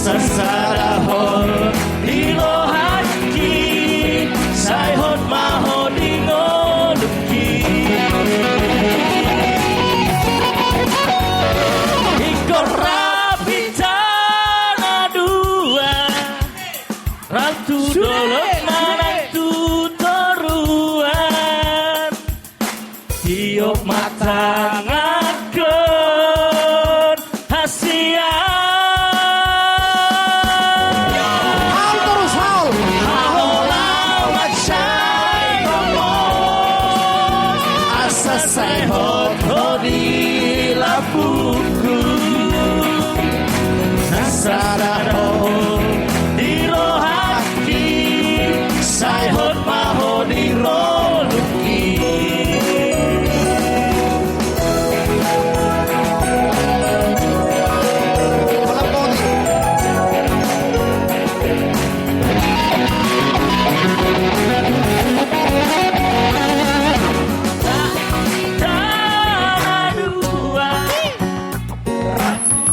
Sasarahon dilohaki Saihot mahon ingoluki Ikor rabitana dua Ratu dolok manatu toruan Tiup mata ngakon hasia Sai hot hodi lapuku Nasararo dirohaki Sai hot maho diroluki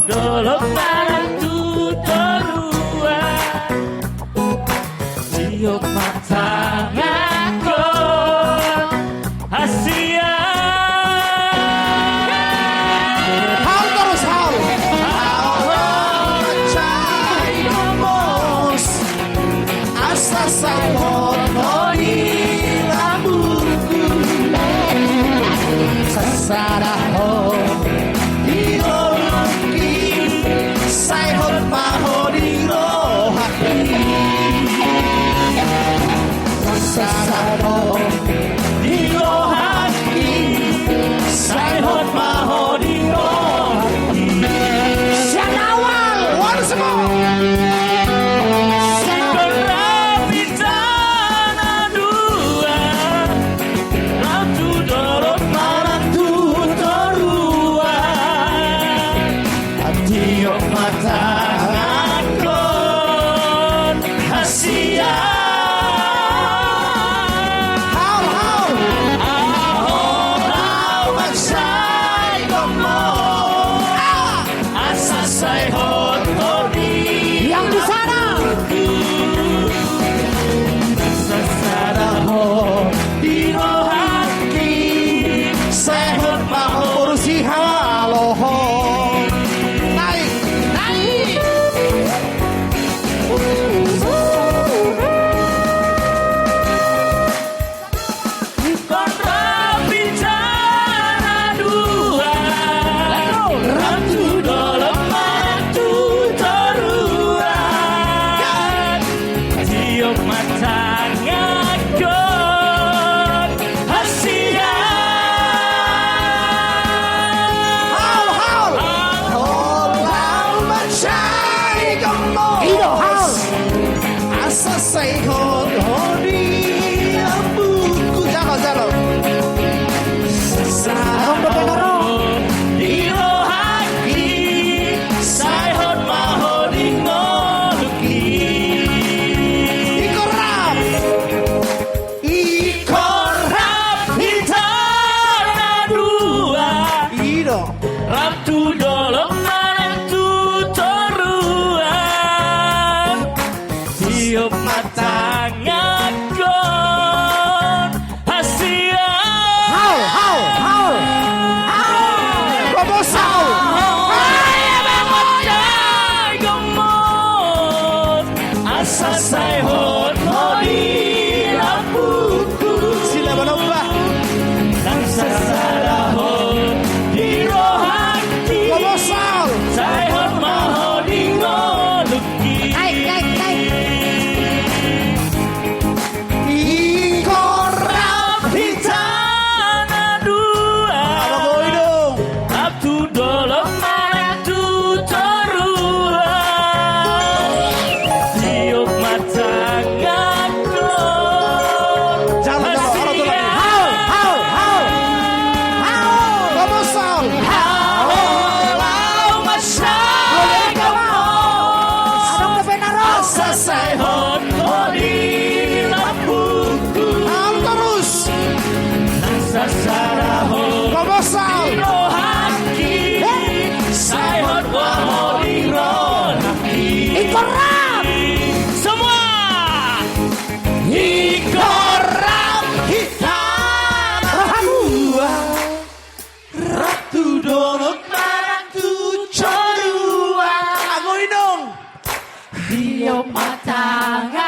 Dolok manatu toruan Tiup mata ngakon hasia Hal terus hal Cai ngomos Asa saihot hoi labuku Sasarahon Saihot maho dirohaki Sasarahon dirohaki Saihot maho dirohaki Syakawal Waduh semua Korabitana dua Ratu dolok manatu toruan Tiup mata ngakon hasia Hal Aholau maksai ngomong Asa sai hot hodi Yang di sana Sasarahon dirohaki Saihot maho Urusi halohon Naik Korabitana dua Ratu dolok manatu toruan Tiup mata ngakon hasia Hal Aholau maksai ngomong Ido hal Asa saihot hodi lambuku Jalo Sasarahon dirohaki Saihot maho dingoluki Ikorab Ikorab hitana dua Ido Ratu dolok manatu toruan Tiup mata Dio matangan